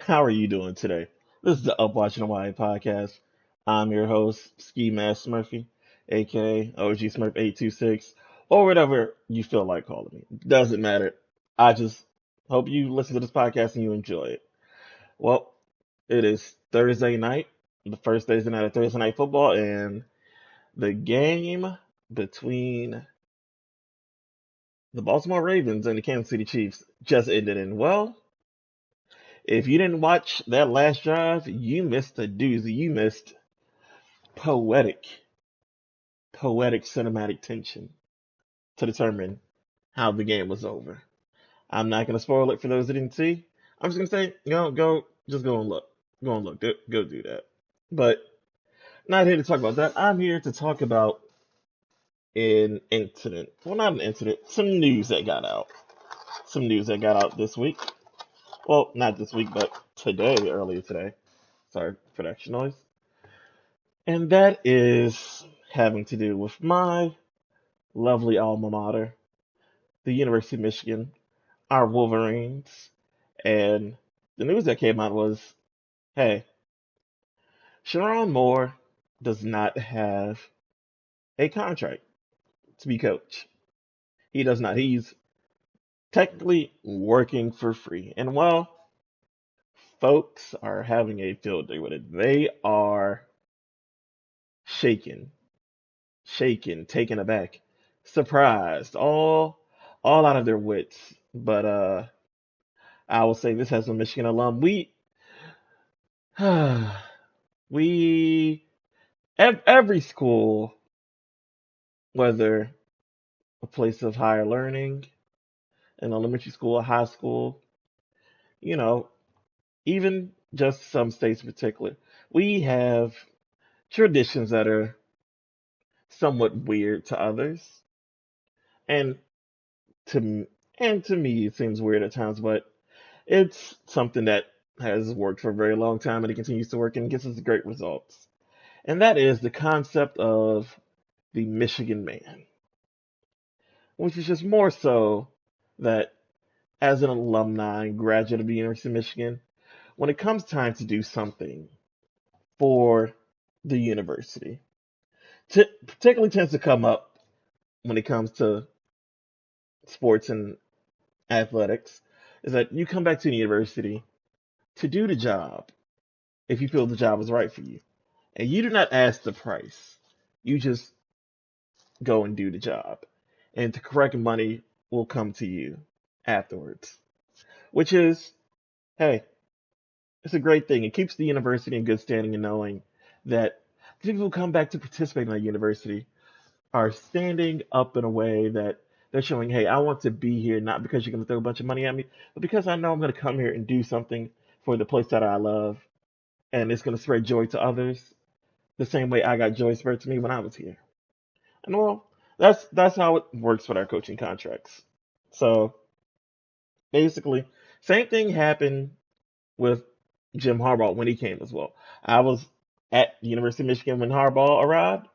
How are you doing today? This is the Up Watching Hawaii podcast. I'm your host, Ski Mask Smurfy, aka OG Smurf 826, or whatever you feel like calling me. Doesn't matter. I just hope you listen to this podcast and you enjoy it. Well, it is Thursday night, the first Thursday night of Thursday Night Football, and the game between the Baltimore Ravens and the Kansas City Chiefs just ended. And well, if you didn't watch that last drive, you missed a doozy. You missed poetic, poetic cinematic tension to determine how the game was over. I'm not going to spoil it for those that didn't see. I'm just going to say, just go and look. Go and look. Go do that. But not here to talk about that. I'm here to talk about an incident. Well, not an incident, some news that got out. Some news that got out this week. Well, not this week, but today, earlier today. Sorry for the extra noise. And that is having to do with my lovely alma mater, the University of Michigan, our Wolverines. And the news that came out was, hey, Sherrone Moore does not have a contract to be coach. He does not. He's technically working for free. And well, folks are having a field day with it. They are shaken, shaken, taken aback, surprised, all out of their wits. But I will say this as a Michigan alum, we every school, whether a place of higher learning, an elementary school, a high school, you know, even just some states in particular, we have traditions that are somewhat weird to others, and to me it seems weird at times, but it's something that has worked for a very long time and it continues to work and gives us great results. And that is the concept of the Michigan man, which is just more so that as an alumni and graduate of the University of Michigan, when it comes time to do something for the university, particularly tends to come up when it comes to sports and athletics, is that you come back to the university to do the job if you feel the job is right for you. And you do not ask the price. You just go and do the job. And the correct money will come to you afterwards. Which is, hey, it's a great thing. It keeps the university in good standing and knowing that the people who come back to participate in our university are standing up in a way that they're showing, hey, I want to be here not because you're going to throw a bunch of money at me, but because I know I'm going to come here and do something for the place that I love, and it's going to spread joy to others the same way I got joy spread to me when I was here. And well, that's how it works with our coaching contracts. So basically, same thing happened with Jim Harbaugh when he came as well. I was at the University of Michigan when Harbaugh arrived.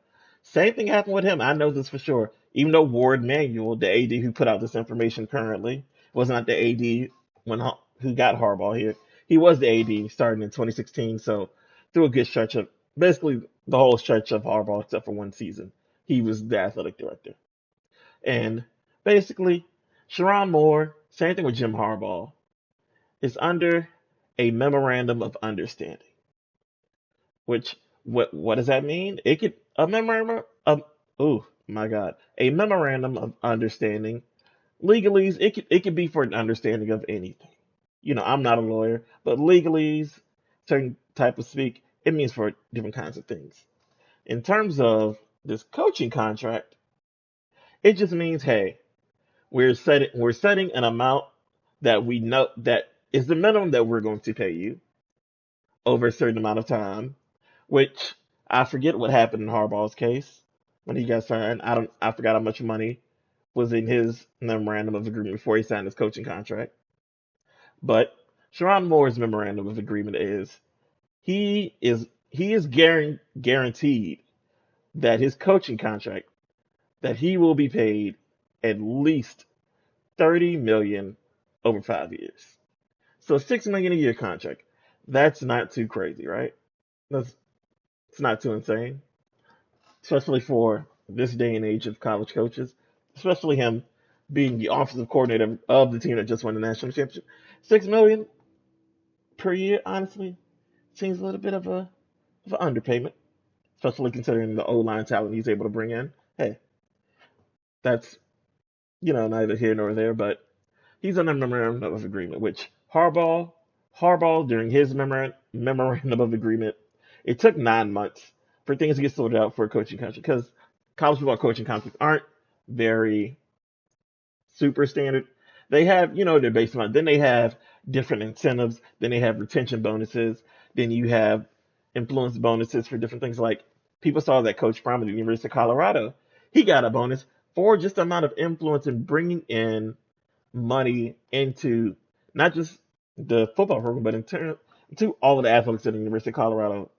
Same thing happened with him. I know this for sure. Even though Warde Manuel, the AD who put out this information currently, was not the AD who got Harbaugh here. He was the AD starting in 2016. So through a good stretch of basically the whole stretch of Harbaugh except for one season, he was the athletic director. And basically, Sharon Moore, same thing with Jim Harbaugh, is under a memorandum of understanding. Which what does that mean? It could a memorandum of oh my god, a memorandum of understanding. Legalese, it could be for an understanding of anything. I'm not a lawyer, but legalese, certain type of speak, it means for different kinds of things. In terms of this coaching contract, it just means, hey, we're setting an amount that we know that is the minimum that we're going to pay you over a certain amount of time, which I forget what happened in Harbaugh's case when he got signed. I forgot how much money was in his memorandum of agreement before he signed his coaching contract. But Sharon Moore's memorandum of agreement is he is guaranteed that his coaching contract that he will be paid at least 30 million over 5 years. So $6 million a year contract. That's not too crazy, right? That's It's not too insane, especially for this day and age of college coaches, especially him being the offensive coordinator of the team that just won the national championship. 6 million per year, honestly, seems a little bit of an underpayment, especially considering the O line talent he's able to bring in. Hey, that's neither here nor there, but he's on a memorandum of agreement, which Harbaugh during his memorandum of agreement, it took 9 months for things to get sorted out for a coaching contract because college football coaching contracts aren't very super standard. They have, their base amount. Then they have different incentives. Then they have retention bonuses. Then you have influence bonuses for different things. Like people saw that Coach Prime at the University of Colorado, he got a bonus for just the amount of influence and bringing in money into not just the football program, but into all of the athletics at the University of Colorado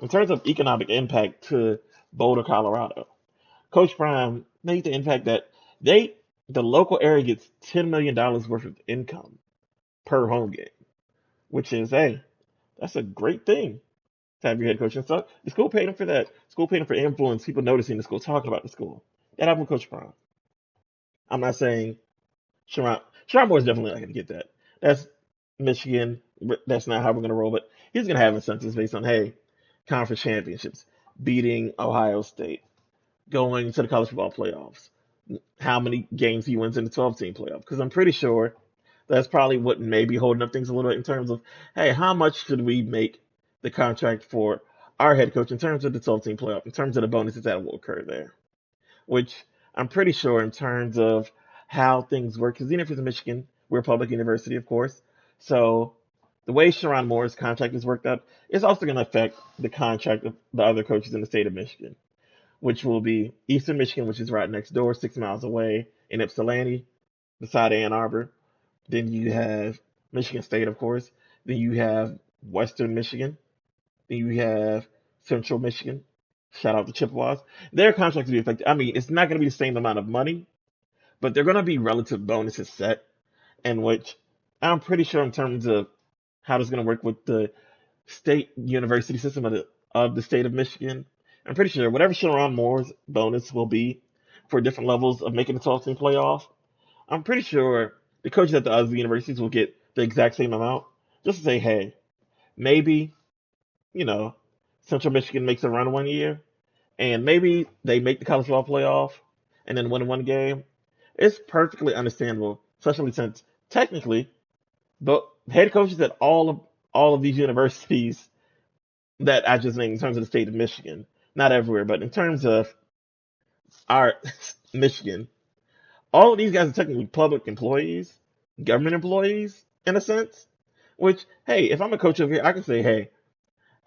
in terms of economic impact to Boulder, Colorado. Coach Prime made the impact that they the local area gets $10 million worth of income per home game, which is that's a great thing to have your head coach and stuff. The school paid him for that. School paid him for influence, people noticing the school, talking about the school. That happened with Coach Prime. I'm not saying Sherrone Moore is definitely not going to get that. That's Michigan. That's not how we're going to roll. But he's going to have incentives based on conference championships, beating Ohio State, going to the college football playoffs, how many games he wins in the 12-team playoff. Because I'm pretty sure that's probably what may be holding up things a little bit in terms of, hey, how much should we make the contract for our head coach in terms of the 12-team playoff, in terms of the bonuses that will occur there, which I'm pretty sure in terms of how things work, because the University of Michigan, we're a public university, of course. So the way Sherrone Moore's contract is worked out is also going to affect the contract of the other coaches in the state of Michigan, which will be Eastern Michigan, which is right next door, 6 miles away, in Ypsilanti, beside Ann Arbor. Then you have Michigan State, of course. Then you have Western Michigan. Then you have Central Michigan. Shout out to Chippewas. Their contracts will be affected. I mean, it's not going to be the same amount of money, but they're going to be relative bonuses set, in which I'm pretty sure in terms of how this is going to work with the state university system of the state of Michigan. I'm pretty sure whatever Sherrone Moore's bonus will be for different levels of making the 12-team playoff, I'm pretty sure the coaches at the other universities will get the exact same amount. Just to say, hey, maybe, you know, Central Michigan makes a run one year, and maybe they make the college football playoff and then win one game. It's perfectly understandable, especially since technically the head coaches at all of these universities that I just named in terms of the state of Michigan, not everywhere, but in terms of our Michigan, all of these guys are technically public employees, government employees in a sense. Which, hey, if I'm a coach over here, I can say, hey,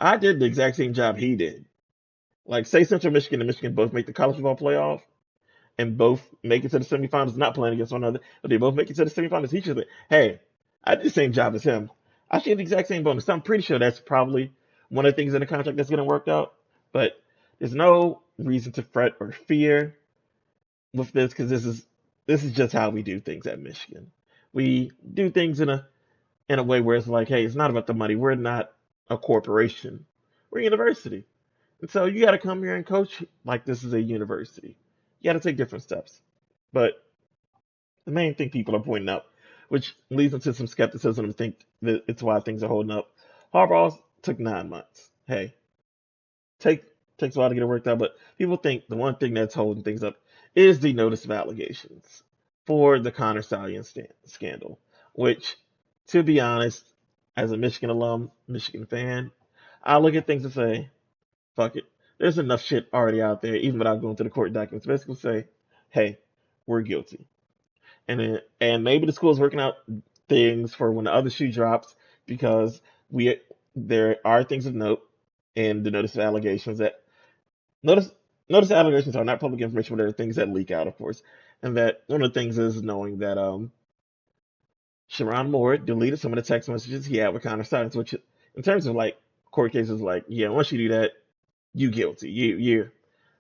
I did the exact same job he did. Like, say Central Michigan and Michigan both make the college football playoff and both make it to the semifinals, not playing against one another, but they both make it to the semifinals. He should say, hey, I did the same job as him. I should get the exact same bonus. So I'm pretty sure that's probably one of the things in the contract that's getting worked out. But there's no reason to fret or fear with this because this is just how we do things at Michigan. We do things in a way where it's like, hey, it's not about the money. We're not a corporation. We're a university. And so you got to come here and coach like this is a university. You got to take different steps. But the main thing people are pointing out, which leads into some skepticism and think that it's why things are holding up. Harbaugh took 9 months. Hey, take takes a while to get it worked out, but people think the one thing that's holding things up is the notice of allegations for the Connor Stallion scandal, which, to be honest, as a Michigan alum, Michigan fan, I look at things and say, fuck it. There's enough shit already out there, even without going to the court documents. Basically say, hey, we're guilty. And maybe the school's working out things for when the other shoe drops because we there are things of note in the notice of allegations that notice notice of allegations are not public information, but there are things that leak out, of course. And that one of the things is knowing that Sherrone Moore deleted some of the text messages he had with Connor Stines, which in terms of like court cases, like yeah, once you do that, you guilty.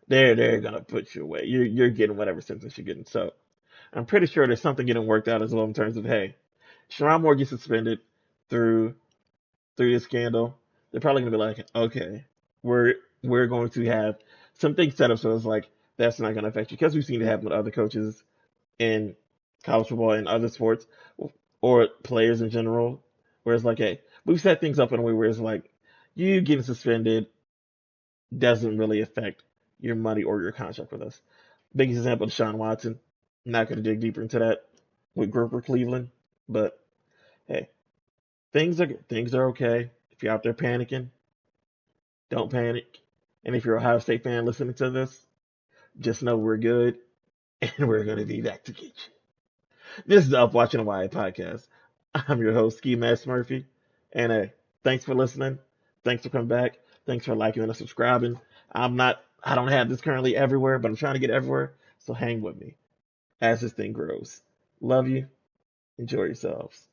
They're gonna put you away. You're getting whatever sentence you're getting. So I'm pretty sure there's something getting worked out as well in terms of hey, Sherrone Moore gets suspended through through this scandal, they're probably gonna be like, okay, we're we're going to have some things set up so it's like that's not gonna affect you because we've seen it happen with other coaches in college football and other sports or players in general, where it's like, hey, we've set things up in a way where it's like you getting suspended doesn't really affect your money or your contract with us. Biggest example, Deshaun Watson. I'm not going to dig deeper into that with Grover Cleveland, but hey, things are okay. If you're out there panicking, don't panic. And if you're a Ohio State fan listening to this, just know we're good and we're going to be back to get you. This is the Up Watching Hawaii podcast. I'm your host, Ski Mask Murphy. And hey, thanks for listening. Thanks for coming back. Thanks for liking and subscribing. I don't have this currently everywhere, but I'm trying to get everywhere. So hang with me as this thing grows. Love you. Enjoy yourselves.